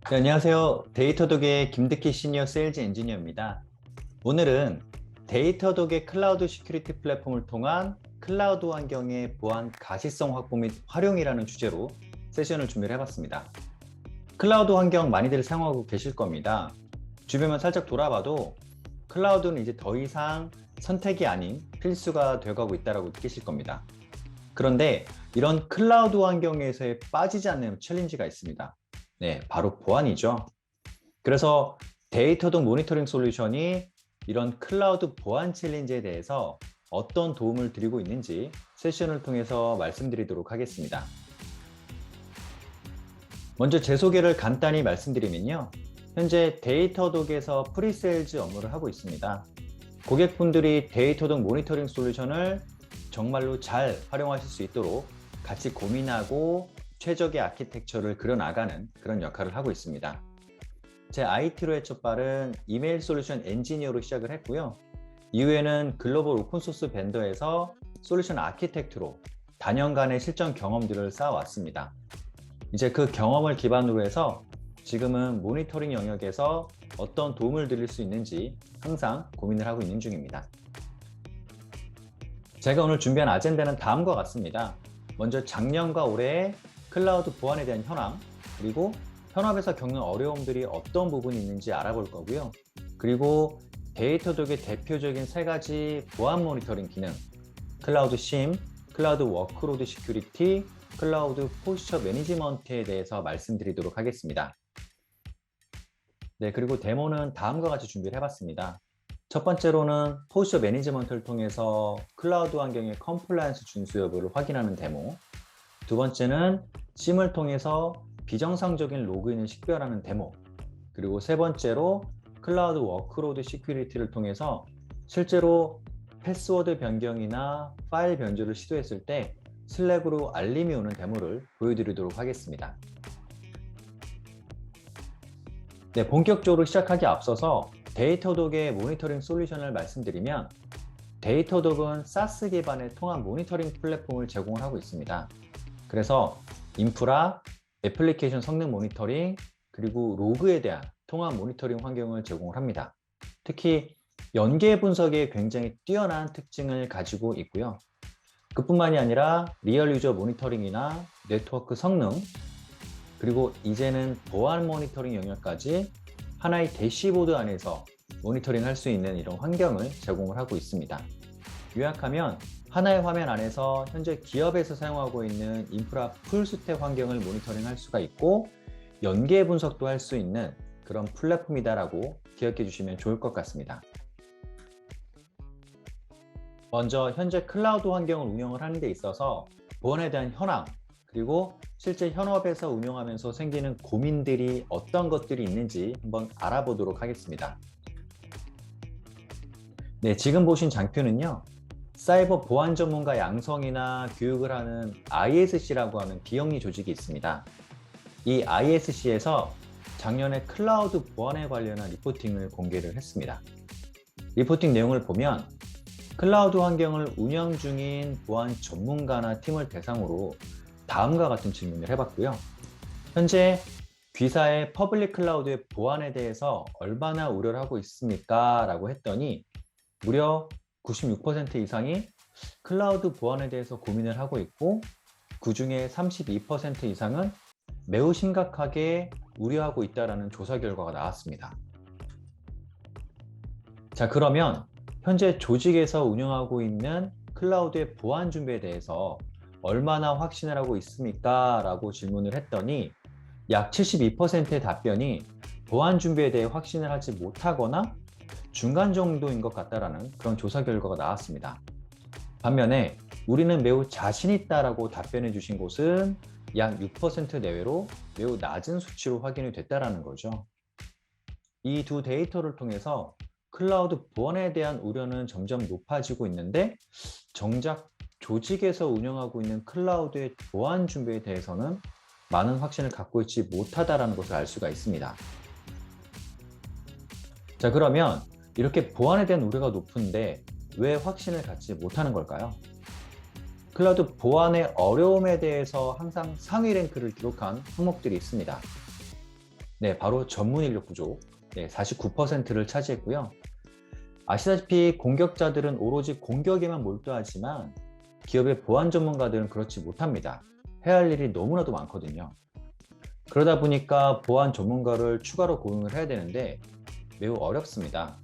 네, 안녕하세요. 데이터독의 김득희 시니어 세일즈 엔지니어입니다. 오늘은 데이터독의 클라우드 시큐리티 플랫폼을 통한 클라우드 환경의 보안 가시성 확보 및 활용이라는 주제로 세션을 준비를 해봤습니다. 클라우드 환경 많이들 사용하고 계실 겁니다. 주변만 살짝 돌아봐도 클라우드는 이제 더 이상 선택이 아닌 필수가 되어가고 있다고 느끼실 겁니다. 그런데 이런 클라우드 환경에서의 빠지지 않는 챌린지가 있습니다. 네, 바로 보안이죠. 그래서 데이터독 모니터링 솔루션이 이런 클라우드 보안 챌린지에 대해서 어떤 도움을 드리고 있는지 세션을 통해서 말씀드리도록 하겠습니다. 먼저 제 소개를 간단히 말씀드리면요. 현재 데이터독에서 프리세일즈 업무를 하고 있습니다. 고객분들이 데이터독 모니터링 솔루션을 정말로 잘 활용하실 수 있도록 같이 고민하고 최적의 아키텍처를 그려나가는 그런 역할을 하고 있습니다. 제 IT로의 첫발은 이메일 솔루션 엔지니어로 시작을 했고요. 이후에는 글로벌 오픈소스 벤더에서 솔루션 아키텍트로 다년간의 실전 경험들을 쌓아왔습니다. 이제 그 경험을 기반으로 해서 지금은 모니터링 영역에서 어떤 도움을 드릴 수 있는지 항상 고민을 하고 있는 중입니다. 제가 오늘 준비한 아젠다는 다음과 같습니다. 먼저 작년과 올해의 클라우드 보안에 대한 현황, 그리고 현업에서 겪는 어려움들이 어떤 부분이 있는지 알아볼 거고요. 그리고 데이터독의 대표적인 세 가지 보안 모니터링 기능, 클라우드 심, 클라우드 워크로드 시큐리티, 클라우드 포스처 매니지먼트에 대해서 말씀드리도록 하겠습니다. 네, 그리고 데모는 다음과 같이 준비를 해봤습니다. 첫 번째로는 포스처 매니지먼트를 통해서 클라우드 환경의 컴플라이언스 준수 여부를 확인하는 데모, 두 번째는 심을 통해서 비정상적인 로그인을 식별하는 데모, 그리고 세 번째로 클라우드 워크로드 시큐리티를 통해서 실제로 패스워드 변경이나 파일 변조를 시도했을 때 슬랙으로 알림이 오는 데모를 보여드리도록 하겠습니다. 네, 본격적으로 시작하기 앞서서 데이터독의 모니터링 솔루션을 말씀드리면 데이터독은 SaaS 기반의 통합 모니터링 플랫폼을 제공을 하고 있습니다. 그래서 인프라, 애플리케이션 성능 모니터링, 그리고 로그에 대한 통합 모니터링 환경을 제공을 합니다. 특히 연계 분석에 굉장히 뛰어난 특징을 가지고 있고요. 그뿐만이 아니라 리얼 유저 모니터링이나 네트워크 성능, 그리고 이제는 보안 모니터링 영역까지 하나의 대시보드 안에서 모니터링 할 수 있는 이런 환경을 제공을 하고 있습니다. 요약하면 하나의 화면 안에서 현재 기업에서 사용하고 있는 인프라 풀스택 환경을 모니터링 할 수가 있고 연계 분석도 할 수 있는 그런 플랫폼이다라고 기억해 주시면 좋을 것 같습니다. 먼저 현재 클라우드 환경을 운영을 하는 데 있어서 보안에 대한 현황, 그리고 실제 현업에서 운영하면서 생기는 고민들이 어떤 것들이 있는지 한번 알아보도록 하겠습니다. 네, 지금 보신 장표는요. 사이버 보안 전문가 양성이나 교육을 하는 ISC라고 하는 비영리 조직이 있습니다. 이 ISC에서 작년에 클라우드 보안에 관련한 리포팅을 공개를 했습니다. 리포팅 내용을 보면 클라우드 환경을 운영 중인 보안 전문가나 팀을 대상으로 다음과 같은 질문을 해봤고요. 현재 귀사의 퍼블릭 클라우드의 보안에 대해서 얼마나 우려를 하고 있습니까? 라고 했더니 무려 96% 이상이 클라우드 보안에 대해서 고민을 하고 있고 그 중에 32% 이상은 매우 심각하게 우려하고 있다는 조사 결과가 나왔습니다. 자, 그러면 현재 조직에서 운영하고 있는 클라우드의 보안 준비에 대해서 얼마나 확신을 하고 있습니까? 라고 질문을 했더니 약 72%의 답변이 보안 준비에 대해 확신을 하지 못하거나 중간 정도인 것 같다라는 그런 조사 결과가 나왔습니다. 반면에 우리는 매우 자신 있다라고 답변해 주신 곳은 약 6% 내외로 매우 낮은 수치로 확인이 됐다라는 거죠. 이 두 데이터를 통해서 클라우드 보안에 대한 우려는 점점 높아지고 있는데 정작 조직에서 운영하고 있는 클라우드의 보안 준비에 대해서는 많은 확신을 갖고 있지 못하다라는 것을 알 수가 있습니다. 자, 그러면 이렇게 보안에 대한 우려가 높은데 왜 확신을 갖지 못하는 걸까요? 클라우드 보안의 어려움에 대해서 항상 상위 랭크를 기록한 항목들이 있습니다. 네, 바로 전문 인력 부족, 네, 49%를 차지했고요. 아시다시피 공격자들은 오로지 공격에만 몰두하지만 기업의 보안 전문가들은 그렇지 못합니다. 해야 할 일이 너무나도 많거든요. 그러다 보니까 보안 전문가를 추가로 고용을 해야 되는데 매우 어렵습니다.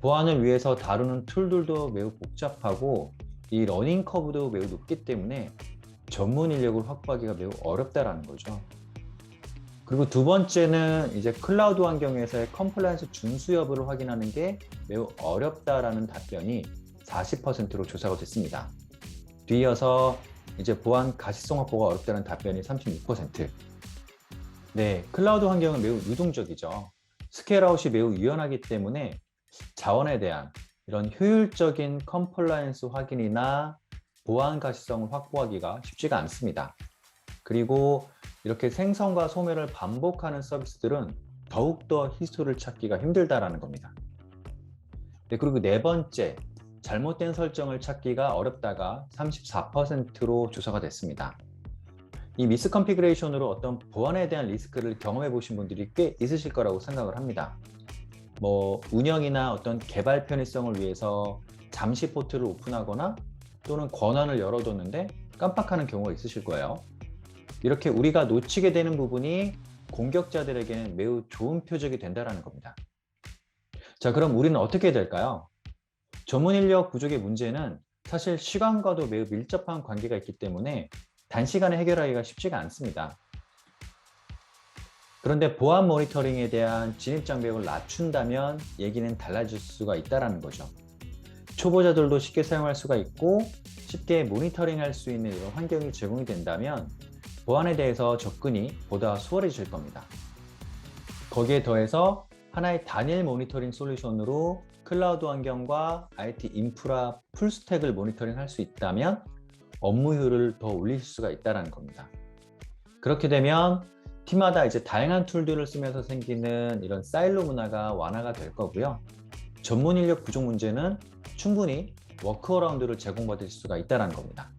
보안을 위해서 다루는 툴들도 매우 복잡하고 이 러닝 커브도 매우 높기 때문에 전문 인력을 확보하기가 매우 어렵다라는 거죠. 그리고 두 번째는 이제 클라우드 환경에서의 컴플라이언스 준수 여부를 확인하는 게 매우 어렵다라는 답변이 40%로 조사가 됐습니다. 뒤이어서 이제 보안 가시성 확보가 어렵다는 답변이 36%. 네, 클라우드 환경은 매우 유동적이죠. 스케일아웃이 매우 유연하기 때문에 자원에 대한 이런 효율적인 컴플라이언스 확인이나 보안 가시성을 확보하기가 쉽지가 않습니다. 그리고 이렇게 생성과 소멸을 반복하는 서비스들은 더욱더 히스토리를 찾기가 힘들다라는 겁니다. 네, 그리고 네 번째, 잘못된 설정을 찾기가 어렵다가 34%로 조사가 됐습니다. 이 미스 컨피그레이션으로 어떤 보안에 대한 리스크를 경험해 보신 분들이 꽤 있으실 거라고 생각을 합니다. 운영이나 어떤 개발 편의성을 위해서 잠시 포트를 오픈하거나 또는 권한을 열어뒀는데 깜빡하는 경우가 있으실 거예요. 이렇게 우리가 놓치게 되는 부분이 공격자들에게는 매우 좋은 표적이 된다는 겁니다. 자, 그럼 우리는 어떻게 해야 될까요? 전문 인력 부족의 문제는 사실 시간과도 매우 밀접한 관계가 있기 때문에 단시간에 해결하기가 쉽지가 않습니다. 그런데 보안 모니터링에 대한 진입 장벽을 낮춘다면 얘기는 달라질 수가 있다는 거죠. 초보자들도 쉽게 사용할 수가 있고 쉽게 모니터링할 수 있는 이런 환경이 제공이 된다면 보안에 대해서 접근이 보다 수월해질 겁니다. 거기에 더해서 하나의 단일 모니터링 솔루션으로 클라우드 환경과 IT 인프라 풀스택을 모니터링할 수 있다면 업무 효율을 더 올릴 수가 있다는 겁니다. 그렇게 되면 팀마다 이제 다양한 툴들을 쓰면서 생기는 이런 사일로 문화가 완화가 될 거고요. 전문 인력 부족 문제는 충분히 워크어라운드를 제공받을 수가 있다는 겁니다.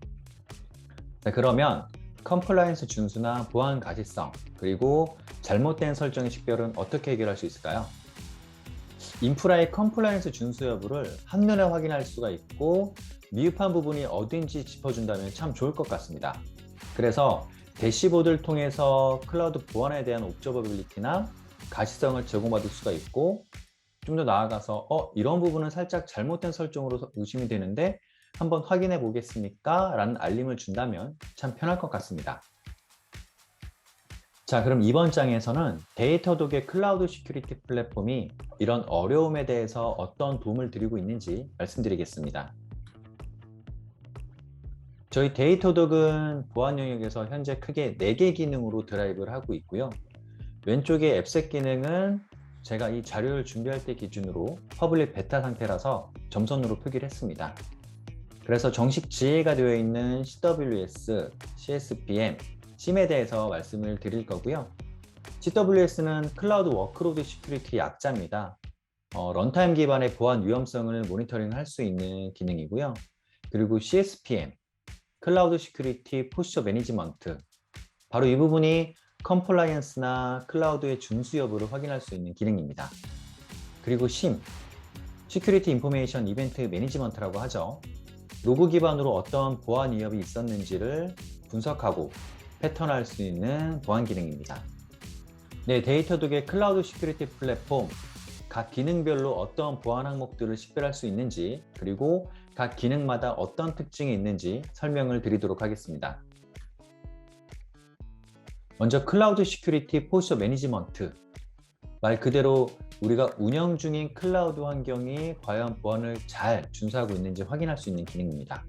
자, 그러면 컴플라이언스 준수나 보안 가시성, 그리고 잘못된 설정의 식별은 어떻게 해결할 수 있을까요? 인프라의 컴플라이언스 준수 여부를 한눈에 확인할 수가 있고 미흡한 부분이 어딘지 짚어준다면 참 좋을 것 같습니다. 그래서 대시보드를 통해서 클라우드 보안에 대한 옵저버빌리티나 가시성을 제공받을 수가 있고 좀 더 나아가서 이런 부분은 살짝 잘못된 설정으로 의심이 되는데 한번 확인해 보겠습니까? 라는 알림을 준다면 참 편할 것 같습니다. 자, 그럼 이번 장에서는 데이터독의 클라우드 시큐리티 플랫폼이 이런 어려움에 대해서 어떤 도움을 드리고 있는지 말씀드리겠습니다. 저희 데이터독은 보안 영역에서 현재 크게 4개 기능으로 드라이브를 하고 있고요. 왼쪽의 앱셋 기능은 제가 이 자료를 준비할 때 기준으로 퍼블릭 베타 상태라서 점선으로 표기를 했습니다. 그래서 정식 지혜가 되어 있는 CWS, CSPM, SIEM에 대해서 말씀을 드릴 거고요. CWS는 클라우드 워크로드 시큐리티 약자입니다. 런타임 기반의 보안 위험성을 모니터링할 수 있는 기능이고요. 그리고 CSPM, 클라우드 시큐리티 포스처 매니지먼트, 바로 이 부분이 컴플라이언스나 클라우드의 준수 여부를 확인할 수 있는 기능입니다. 그리고 SIEM, 시큐리티 인포메이션 이벤트 매니지먼트라고 하죠. 로그 기반으로 어떤 보안 위협이 있었는지를 분석하고 패턴화할 수 있는 보안 기능입니다. 네, 데이터독의 클라우드 시큐리티 플랫폼, 각 기능별로 어떤 보안 항목들을 식별할 수 있는지, 그리고 각 기능마다 어떤 특징이 있는지 설명을 드리도록 하겠습니다. 먼저 클라우드 시큐리티 포스처 매니지먼트, 말 그대로 우리가 운영 중인 클라우드 환경이 과연 보안을 잘 준수하고 있는지 확인할 수 있는 기능입니다.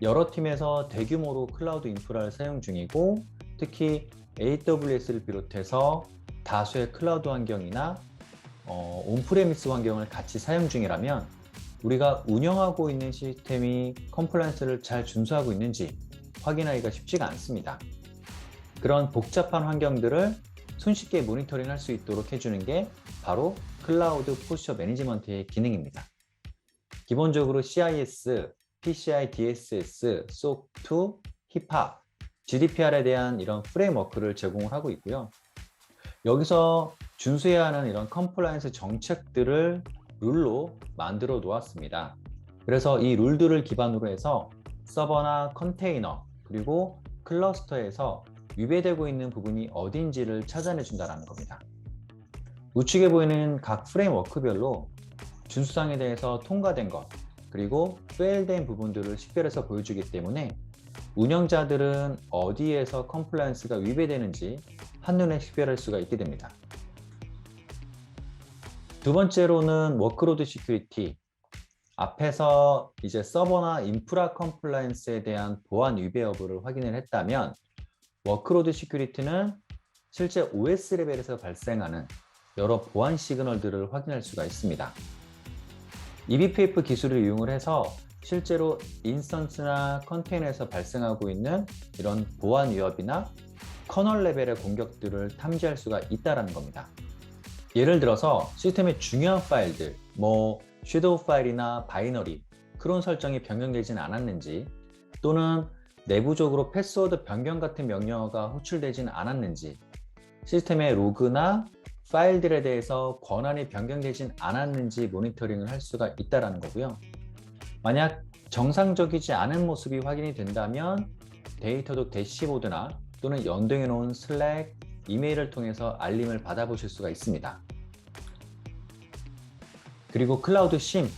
여러 팀에서 대규모로 클라우드 인프라를 사용 중이고 특히 AWS를 비롯해서 다수의 클라우드 환경이나 온프레미스 환경을 같이 사용 중이라면 우리가 운영하고 있는 시스템이 컴플라이언스를 잘 준수하고 있는지 확인하기가 쉽지가 않습니다. 그런 복잡한 환경들을 손쉽게 모니터링 할 수 있도록 해주는 게 바로 클라우드 포스처 매니지먼트의 기능입니다. 기본적으로 CIS, PCI DSS, SOC 2, HIPAA, GDPR에 대한 이런 프레임워크를 제공을 하고 있고요. 여기서 준수해야 하는 이런 컴플라이언스 정책들을 룰로 만들어 놓았습니다. 그래서 이 룰들을 기반으로 해서 서버나 컨테이너 그리고 클러스터에서 위배되고 있는 부분이 어딘지를 찾아내 준다는 겁니다. 우측에 보이는 각 프레임워크별로 준수사항에 대해서 통과된 것 그리고 페일된 부분들을 식별해서 보여주기 때문에 운영자들은 어디에서 컴플라이언스가 위배되는지 한눈에 식별할 수가 있게 됩니다. 두 번째로는 워크로드 시큐리티. 앞에서 이제 서버나 인프라 컴플라이언스에 대한 보안 위배 여부를 확인을 했다면 워크로드 시큐리티는 실제 OS 레벨에서 발생하는 여러 보안 시그널들을 확인할 수가 있습니다. eBPF 기술을 이용을 해서 실제로 인스턴스나 컨테이너에서 발생하고 있는 이런 보안 위협이나 커널 레벨의 공격들을 탐지할 수가 있다는 겁니다. 예를 들어서 시스템의 중요한 파일들, 섀도우 파일이나 바이너리, 크론 설정이 변경되진 않았는지, 또는 내부적으로 패스워드 변경 같은 명령어가 호출되진 않았는지, 시스템의 로그나 파일들에 대해서 권한이 변경되진 않았는지 모니터링을 할 수가 있다는 거고요. 만약 정상적이지 않은 모습이 확인이 된다면 데이터독 대시보드나 또는 연동해 놓은 슬랙, 이메일을 통해서 알림을 받아보실 수가 있습니다. 그리고 클라우드 심.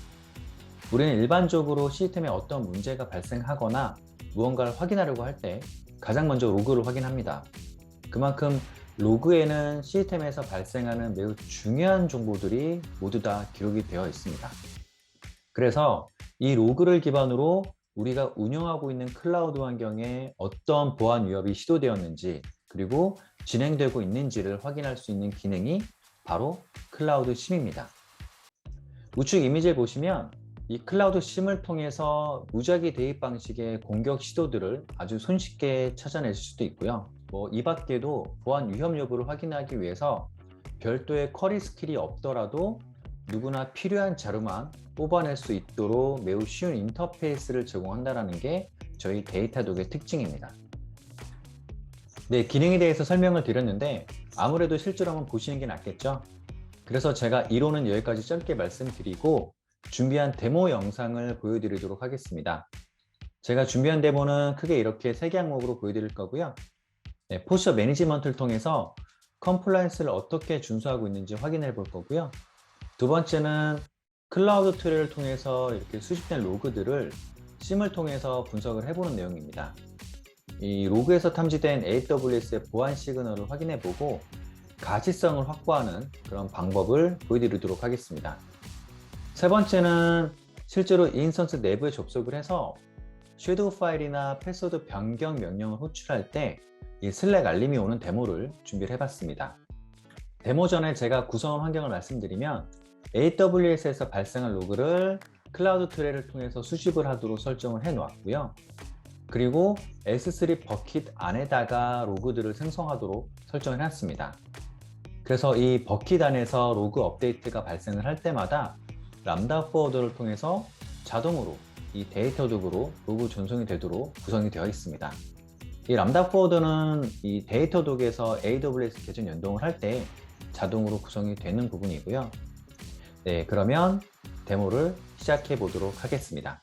우리는 일반적으로 시스템에 어떤 문제가 발생하거나 무언가를 확인하려고 할 때 가장 먼저 로그를 확인합니다. 그만큼 로그에는 시스템에서 발생하는 매우 중요한 정보들이 모두 다 기록이 되어 있습니다. 그래서 이 로그를 기반으로 우리가 운영하고 있는 클라우드 환경에 어떤 보안 위협이 시도되었는지 그리고 진행되고 있는지를 확인할 수 있는 기능이 바로 클라우드 심입니다. 우측 이미지를 보시면 이 클라우드 심을 통해서 무작위 대입 방식의 공격 시도들을 아주 손쉽게 찾아낼 수도 있고요. 이 밖에도 보안 위험 여부를 확인하기 위해서 별도의 쿼리 스킬이 없더라도 누구나 필요한 자료만 뽑아낼 수 있도록 매우 쉬운 인터페이스를 제공한다는 게 저희 데이터독의 특징입니다. 네, 기능에 대해서 설명을 드렸는데 아무래도 실제로 한번 보시는 게 낫겠죠? 그래서 제가 이론은 여기까지 짧게 말씀드리고 준비한 데모 영상을 보여드리도록 하겠습니다. 제가 준비한 데모는 크게 이렇게 3개 항목으로 보여드릴 거고요. 네, 포스처 매니지먼트를 통해서 컴플라이언스를 어떻게 준수하고 있는지 확인해 볼 거고요. 두 번째는 클라우드 트레이를 통해서 이렇게 수집된 로그들을 심을 통해서 분석을 해보는 내용입니다. 이 로그에서 탐지된 AWS의 보안 시그널을 확인해 보고 가시성을 확보하는 그런 방법을 보여드리도록 하겠습니다. 세 번째는 실제로 인스턴스 내부에 접속을 해서 섀도우 파일이나 패스워드 변경 명령을 호출할 때 이 슬랙 알림이 오는 데모를 준비를 해봤습니다. 데모 전에 제가 구성 환경을 말씀드리면 AWS에서 발생한 로그를 클라우드 트레이를 통해서 수집을 하도록 설정을 해 놓았고요. 그리고 S3 버킷 안에다가 로그들을 생성하도록 설정을 해놨습니다. 그래서 이 버킷 안에서 로그 업데이트가 발생을 할 때마다 람다 포워더를 통해서 자동으로 이 데이터독으로 로그 전송이 되도록 구성이 되어 있습니다. 이 람다 포워더는 이 데이터독에서 AWS 계정 연동을 할 때 자동으로 구성이 되는 부분이고요. 네, 그러면 데모를 시작해 보도록 하겠습니다.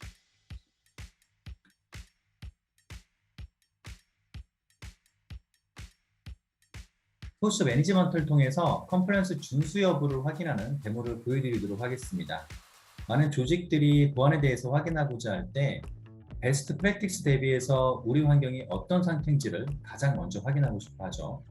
포스처 매니지먼트를 통해서 컴플라이언스 준수 여부를 확인하는 데모를 보여드리도록 하겠습니다. 많은 조직들이 보안에 대해서 확인하고자 할 때 베스트 프랙티스 대비해서 우리 환경이 어떤 상태인지를 가장 먼저 확인하고 싶어 하죠.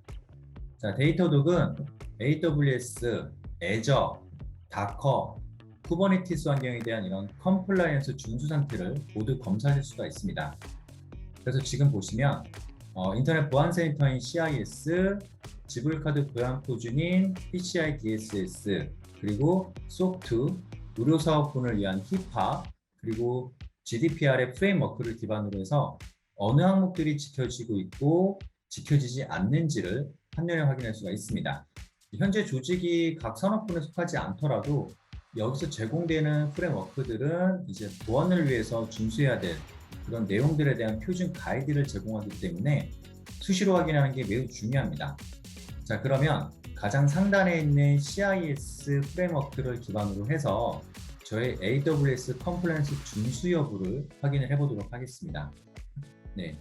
자, 데이터독은 AWS, 애저, 다커, 쿠버네티스 환경에 대한 이런 컴플라이언스 준수 상태를 모두 검사할 수가 있습니다. 그래서 지금 보시면 인터넷 보안센터인 CIS, 지불카드 보안 표준인 PCI DSS, 그리고 SOC 2, 의료사업군을 위한 HIPAA, 그리고 GDPR의 프레임워크를 기반으로 해서 어느 항목들이 지켜지고 있고 지켜지지 않는지를 한눈에 확인할 수가 있습니다. 현재 조직이 각 산업군에 속하지 않더라도 여기서 제공되는 프레임워크들은 이제 보안을 위해서 준수해야 될 그런 내용들에 대한 표준 가이드를 제공하기 때문에 수시로 확인하는 게 매우 중요합니다. 자, 그러면 가장 상단에 있는 CIS 프레임워크를 기반으로 해서 저의 AWS 컴플라이언스 준수 여부를 확인을 해보도록 하겠습니다. 네,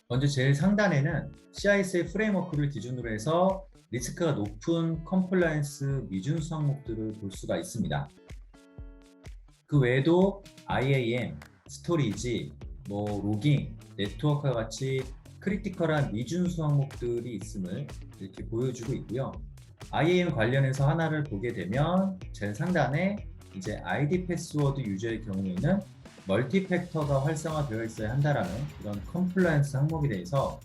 먼저 제일 상단에는 CIS 프레임워크를 기준으로 해서 리스크가 높은 컴플라이언스 미준수 항목들을 볼 수가 있습니다. 그 외에도 IAM, 스토리지, 로깅, 네트워크와 같이 크리티컬한 미준수 항목들이 있음을 이렇게 보여주고 있고요. IAM 관련해서 하나를 보게 되면 제일 상단에 이제 ID 패스워드 유저의 경우에는 멀티팩터가 활성화되어 있어야 한다라는 이런 컴플라이언스 항목에 대해서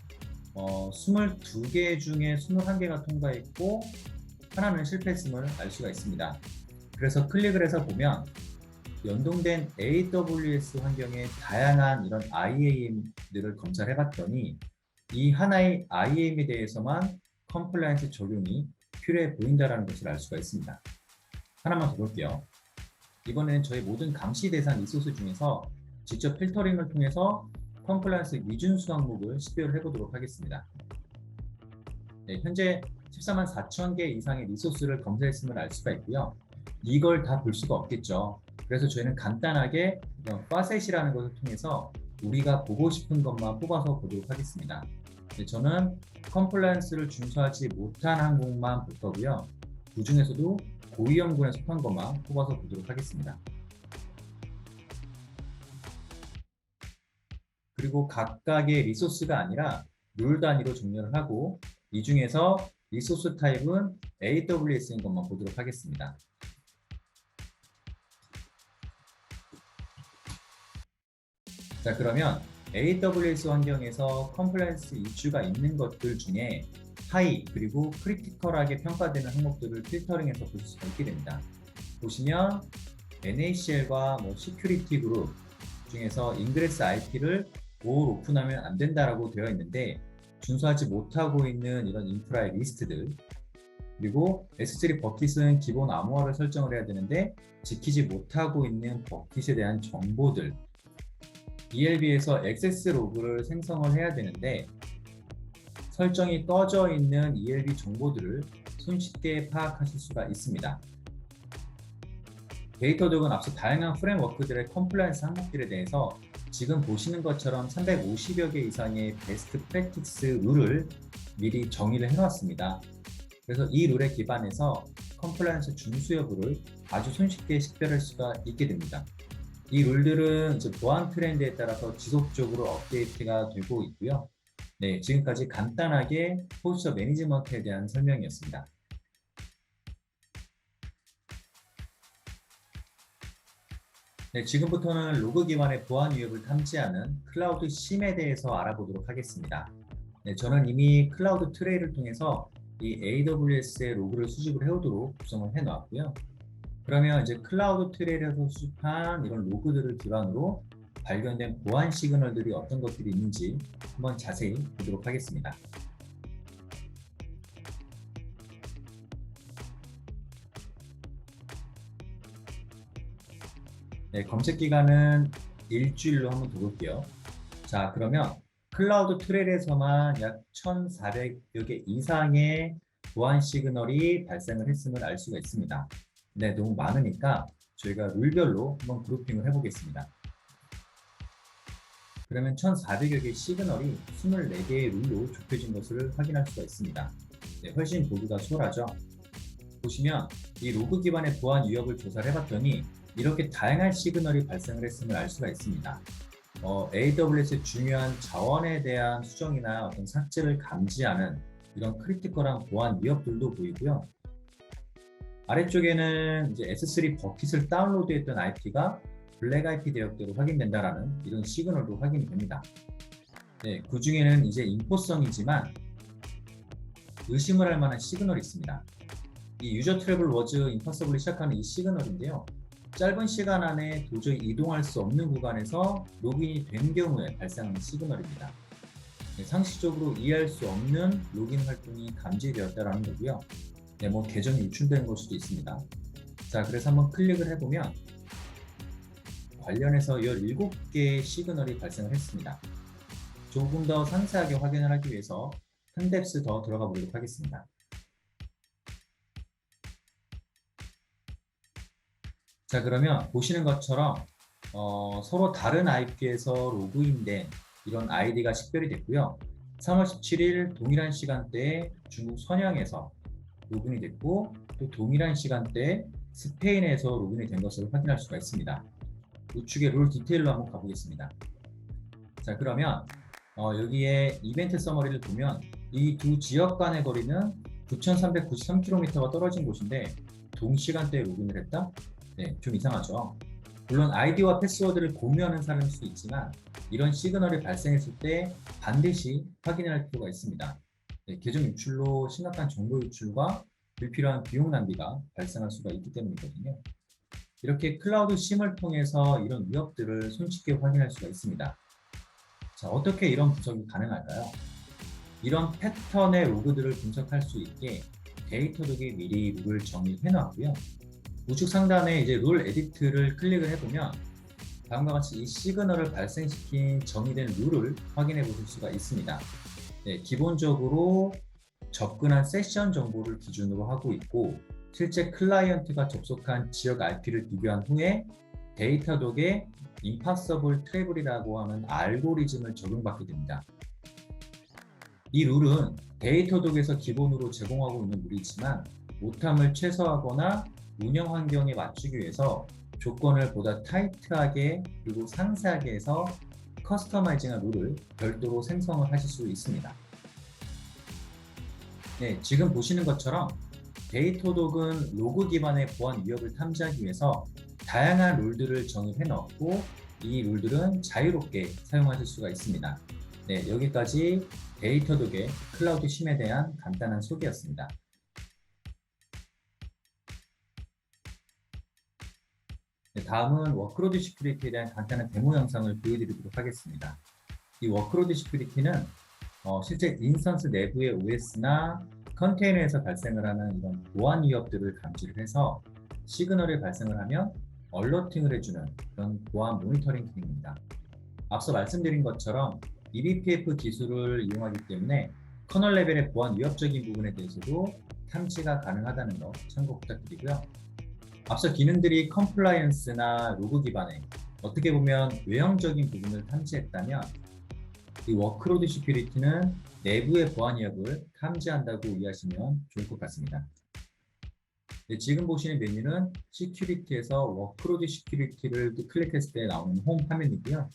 22개 중에 21개가 통과했고 하나는 실패했음을 알 수가 있습니다. 그래서 클릭을 해서 보면 연동된 AWS 환경의 다양한 이런 IAM들을 검사해 봤더니 이 하나의 IAM에 대해서만 컴플라이언스 적용이 필요해 보인다는 것을 알 수가 있습니다. 하나만 더 볼게요. 이번에는 저희 모든 감시 대상 리소스 중에서 직접 필터링을 통해서 컴플라이언스 미준수 항목을 식별을 해보도록 하겠습니다. 네, 현재 14만 4천 개 이상의 리소스를 검사했음을 알 수가 있고요. 이걸 다 볼 수가 없겠죠. 그래서 저희는 간단하게 파셋이라는 것을 통해서 우리가 보고 싶은 것만 뽑아서 보도록 하겠습니다. 네, 저는 컴플라이언스를 준수하지 못한 항목만 볼 거고요. 그 중에서도 고위험군에 속한 것만 뽑아서 보도록 하겠습니다. 그리고 각각의 리소스가 아니라 룰 단위로 정렬을 하고 이 중에서 리소스 타입은 AWS인 것만 보도록 하겠습니다. 자, 그러면 AWS 환경에서 컴플라이언스 이슈가 있는 것들 중에 하이 그리고 크리티컬하게 평가되는 항목들을 필터링해서 볼 수가 있게 됩니다. 보시면 NACL과 시큐리티 그룹 중에서 인그레스 IP를 올 오픈하면 안 된다라고 되어 있는데 준수하지 못하고 있는 이런 인프라의 리스트들, 그리고 S3 버킷은 기본 암호화를 설정을 해야 되는데 지키지 못하고 있는 버킷에 대한 정보들, ELB에서 액세스 로그를 생성을 해야 되는데 설정이 꺼져 있는 ELB 정보들을 손쉽게 파악하실 수가 있습니다. 데이터독은 앞서 다양한 프레임워크들의 컴플라이언스 항목들에 대해서 지금 보시는 것처럼 350여 개 이상의 베스트 프랙티스 룰을 미리 정의를 해놨습니다. 그래서 이 룰에 기반해서 컴플라이언스 준수 여부를 아주 손쉽게 식별할 수가 있게 됩니다. 이 룰들은 이제 보안 트렌드에 따라서 지속적으로 업데이트가 되고 있고요. 네, 지금까지 간단하게 포스처 매니지먼트에 대한 설명이었습니다. 네, 지금부터는 로그 기반의 보안 위협을 탐지하는 클라우드 심에 대해서 알아보도록 하겠습니다. 네, 저는 이미 클라우드 트레이를 통해서 이 AWS의 로그를 수집을 해오도록 구성을 해놓았고요. 그러면 이제 클라우드 트레이에서 수집한 이런 로그들을 기반으로 발견된 보안 시그널들이 어떤 것들이 있는지 한번 자세히 보도록 하겠습니다. 네, 검색 기간은 일주일로 한번 더 볼게요. 자, 그러면 클라우드 트레일에서만 약 1,400여 개 이상의 보안 시그널이 발생을 했음을 알 수가 있습니다. 네, 너무 많으니까 저희가 룰별로 한번 그룹핑을 해보겠습니다. 그러면 1,400여 개의 시그널이 24개의 룰로 좁혀진 것을 확인할 수가 있습니다. 네, 훨씬 보기가 수월하죠. 보시면 이 로그 기반의 보안 위협을 조사를 해봤더니 이렇게 다양한 시그널이 발생을 했음을 알 수가 있습니다. AWS의 중요한 자원에 대한 수정이나 어떤 삭제를 감지하는 이런 크리티컬한 보안 위협들도 보이고요. 아래쪽에는 이제 S3 버킷을 다운로드했던 IP가 블랙 IP 대역대로 확인된다라는 이런 시그널도 확인이 됩니다. 네, 그 중에는 이제 인포성이지만 의심을 할 만한 시그널이 있습니다. 이 유저 트래블 워즈 임파서블이 시작하는 이 시그널인데요. 짧은 시간 안에 도저히 이동할 수 없는 구간에서 로그인이 된 경우에 발생하는 시그널입니다. 네, 상시적으로 이해할 수 없는 로그인 활동이 감지되었다는 거고요. 네, 계정이 유출된 걸 수도 있습니다. 자, 그래서 한번 클릭을 해보면 관련해서 17개의 시그널이 발생을 했습니다. 조금 더 상세하게 확인을 하기 위해서 한 뎁스 더 들어가 보도록 하겠습니다. 자, 그러면 보시는 것처럼 서로 다른 IP에서 로그인된 이런 아이디가 식별이 됐고요. 3월 17일 동일한 시간대에 중국 선양에서 로그인이 됐고, 또 동일한 시간대에 스페인에서 로그인이 된 것을 확인할 수가 있습니다. 우측의 룰 디테일로 한번 가보겠습니다. 자, 그러면 여기에 이벤트 서머리를 보면 이 두 지역 간의 거리는 9,393km가 떨어진 곳인데 동시간대에 로그인을 했다? 네, 좀 이상하죠. 물론 아이디와 패스워드를 공유하는 사람일 수도 있지만 이런 시그널이 발생했을 때 반드시 확인할 필요가 있습니다. 네, 계정 유출로 심각한 정보 유출과 불필요한 비용 낭비가 발생할 수가 있기 때문이거든요. 이렇게 클라우드 심을 통해서 이런 위협들을 손쉽게 확인할 수가 있습니다. 자, 어떻게 이런 분석이 가능할까요? 이런 패턴의 로그들을 분석할 수 있게 데이터독이 미리 룰을 정의해 놨고요. 우측 상단에 이제 룰 에디트를 클릭을 해보면 다음과 같이 이 시그널을 발생시킨 정의된 룰을 확인해 보실 수가 있습니다. 네, 기본적으로 접근한 세션 정보를 기준으로 하고 있고 실제 클라이언트가 접속한 지역 IP를 비교한 후에 데이터독에 임파서블 트래블이라고 하는 알고리즘을 적용받게 됩니다. 이 룰은 데이터독에서 기본으로 제공하고 있는 룰이지만 오탐을 최소화하거나 운영 환경에 맞추기 위해서 조건을 보다 타이트하게 그리고 상세하게 해서 커스터마이징한 룰을 별도로 생성을 하실 수 있습니다. 네, 지금 보시는 것처럼 데이터독은 로그 기반의 보안 위협을 탐지하기 위해서 다양한 룰들을 정의해 넣었고 이 룰들은 자유롭게 사용하실 수가 있습니다. 네, 여기까지 데이터독의 클라우드 심에 대한 간단한 소개였습니다. 네, 다음은 워크로드 시큐리티에 대한 간단한 데모 영상을 보여드리도록 하겠습니다. 이 워크로드 시큐리티는 실제 인스턴스 내부의 OS나 컨테이너에서 발생을 하는 이런 보안 위협들을 감지를 해서 시그널이 발생을 하면 얼러팅을 해주는 그런 보안 모니터링 기능입니다. 앞서 말씀드린 것처럼 eBPF 기술을 이용하기 때문에 커널 레벨의 보안 위협적인 부분에 대해서도 탐지가 가능하다는 거 참고 부탁드리고요. 앞서 기능들이 컴플라이언스나 로그 기반의 어떻게 보면 외형적인 부분을 탐지했다면 이 워크로드 시큐리티는 내부의 보안 위협을 탐지한다고 이해하시면 좋을 것 같습니다. 네, 지금 보시는 메뉴는 시큐리티에서 워크로드 시큐리티를 클릭했을 때 나오는 홈 화면이고요.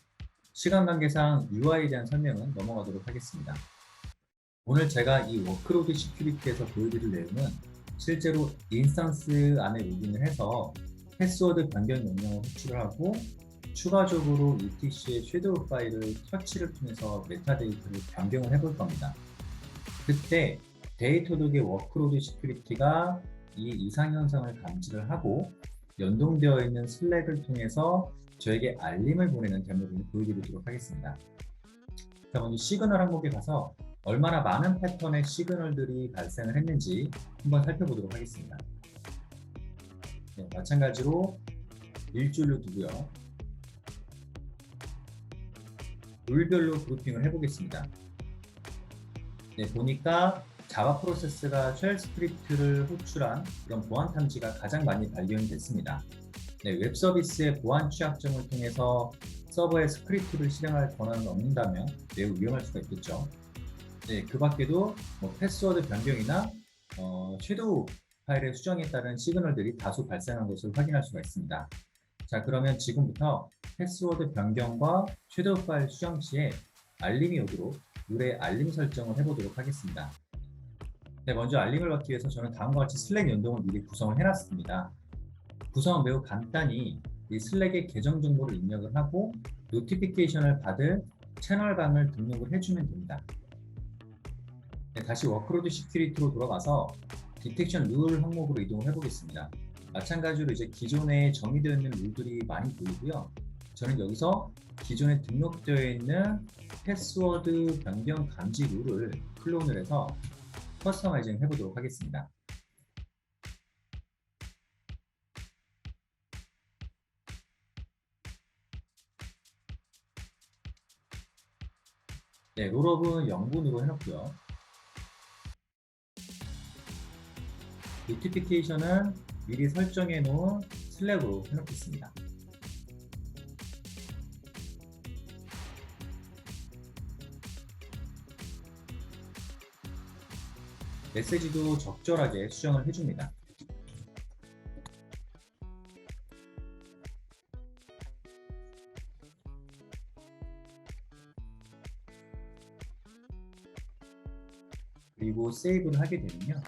시간 관계상 UI에 대한 설명은 넘어가도록 하겠습니다. 오늘 제가 이 워크로드 시큐리티에서 보여드릴 내용은 실제로 인스턴스 안에 로그인을 해서 패스워드 변경 명령을 호출을 하고 추가적으로 ETC의 섀도우 파일을 터치를 통해서 메타데이터를 변경을 해볼 겁니다. 그때 데이터독의 워크로드 시큐리티가 이 이상현상을 감지를 하고 연동되어 있는 슬랙을 통해서 저에게 알림을 보내는 데모를 보여드리도록 하겠습니다. 자, 먼저 시그널 항목에 가서 얼마나 많은 패턴의 시그널들이 발생을 했는지 한번 살펴보도록 하겠습니다. 네, 마찬가지로 일주일로 두고요. 룰별로 그룹핑을 해보겠습니다. 네, 보니까 자바 프로세스가 쉘 스크립트를 호출한 그런 보안 탐지가 가장 많이 발견이 됐습니다. 네, 웹 서비스의 보안 취약점을 통해서 서버에 스크립트를 실행할 권한을 얻는다면 매우 위험할 수가 있겠죠. 네, 그 밖에도 패스워드 변경이나 섀도우 파일의 수정에 따른 시그널들이 다수 발생한 것을 확인할 수가 있습니다. 자, 그러면 지금부터 패스워드 변경과 섀도우 파일 수정 시에 알림이 오도록 룰의 알림 설정을 해보도록 하겠습니다. 네, 먼저 알림을 받기 위해서 저는 다음과 같이 슬랙 연동을 미리 구성을 해놨습니다. 구성은 매우 간단히 이 슬랙의 계정 정보를 입력을 하고 노티피케이션을 받을 채널방을 등록을 해주면 됩니다. 네, 다시 워크로드 시큐리티로 돌아가서 디텍션 룰 항목으로 이동을 해보겠습니다. 마찬가지로 이제 기존에 정의되어 있는 룰들이 많이 보이고요. 저는 여기서 기존에 등록되어 있는 패스워드 변경 감지 룰을 클론을 해서 커스터마이징 해보도록 하겠습니다. 네, 롤업은 0분으로 해놓고요. 노티피케이션은 미리 설정해 놓은 슬랙으로 해놓겠습니다. 메시지도 적절하게 수정을 해줍니다. 그리고 세이브를 하게 되면요.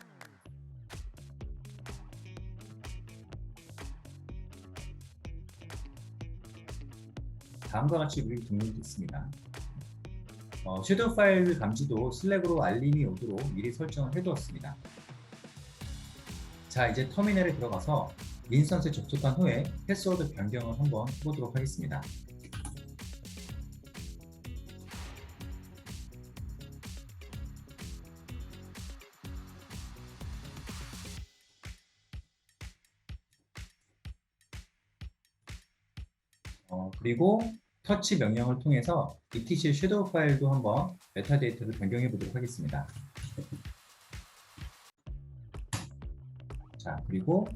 다음과 같이 우리 등록이 있습니다. 섀도우 파일 감지도 슬랙으로 알림이 오도록 미리 설정을 해두었습니다. 자, 이제 터미널에 들어가서 인스턴스에 접속한 후에 패스워드 변경을 한번 해보도록 하겠습니다. 그리고 터치 명령을 통해서 etc 섀도우 파일도 한번 메타데이터를 변경해 보도록 하겠습니다. 자, 그리고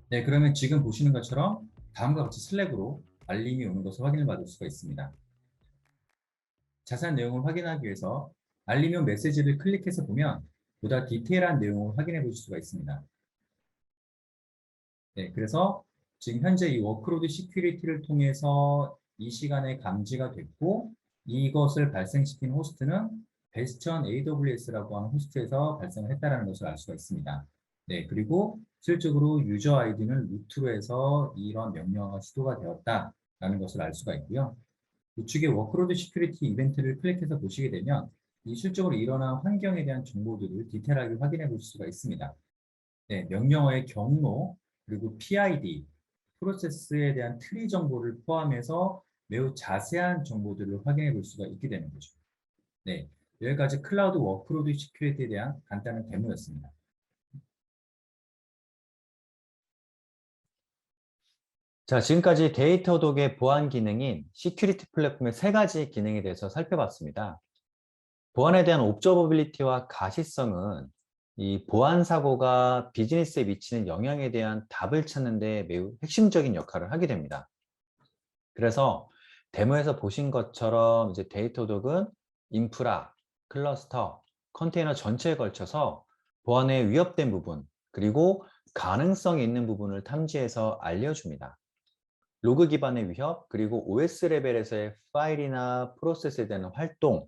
네, 그러면 지금 보시는 것처럼 다음과 같이 슬랙으로 알림이 오는 것을 확인을 받을 수가 있습니다. 자세한 내용을 확인하기 위해서 알림이 온 메시지를 클릭해서 보면 보다 디테일한 내용을 확인해 보실 수가 있습니다. 네, 그래서 지금 현재 이 워크로드 시큐리티를 통해서 이 시간에 감지가 됐고 이것을 발생시킨 호스트는 베스천 AWS라고 하는 호스트에서 발생을 했다는 것을 알 수가 있습니다. 네, 그리고 실질적으로 유저 아이디는 루트로 해서 이런 명령어가 시도가 되었다라는 것을 알 수가 있고요. 우측에 워크로드 시큐리티 이벤트를 클릭해서 보시게 되면 이 실적으로 일어난 환경에 대한 정보들을 디테일하게 확인해 볼 수가 있습니다. 네, 명령어의 경로, 그리고 PID, 프로세스에 대한 트리 정보를 포함해서 매우 자세한 정보들을 확인해 볼 수가 있게 되는 거죠. 네, 여기까지 클라우드 워크로드 시큐리티에 대한 간단한 데모였습니다. 자, 지금까지 데이터독의 보안 기능인 시큐리티 플랫폼의 3가지 기능에 대해서 살펴봤습니다. 보안에 대한 옵저버빌리티와 가시성은 이 보안 사고가 비즈니스에 미치는 영향에 대한 답을 찾는 데 매우 핵심적인 역할을 하게 됩니다. 그래서 데모에서 보신 것처럼 이제 데이터독은 인프라, 클러스터, 컨테이너 전체에 걸쳐서 보안에 위협된 부분, 그리고 가능성이 있는 부분을 탐지해서 알려줍니다. 로그 기반의 위협, 그리고 OS 레벨에서의 파일이나 프로세스에 대한 활동,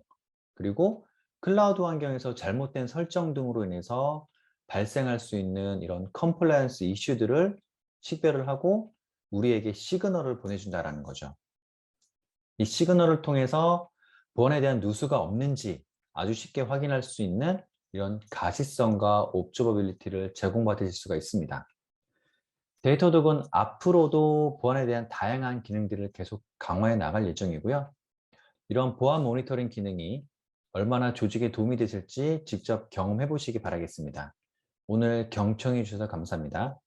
그리고 클라우드 환경에서 잘못된 설정 등으로 인해서 발생할 수 있는 이런 컴플라이언스 이슈들을 식별을 하고 우리에게 시그널을 보내준다는 거죠. 이 시그널을 통해서 보안에 대한 누수가 없는지 아주 쉽게 확인할 수 있는 이런 가시성과 옵저버빌리티를 제공받으실 수가 있습니다. 데이터독은 앞으로도 보안에 대한 다양한 기능들을 계속 강화해 나갈 예정이고요. 이런 보안 모니터링 기능이 얼마나 조직에 도움이 되실지 직접 경험해 보시기 바라겠습니다. 오늘 경청해 주셔서 감사합니다.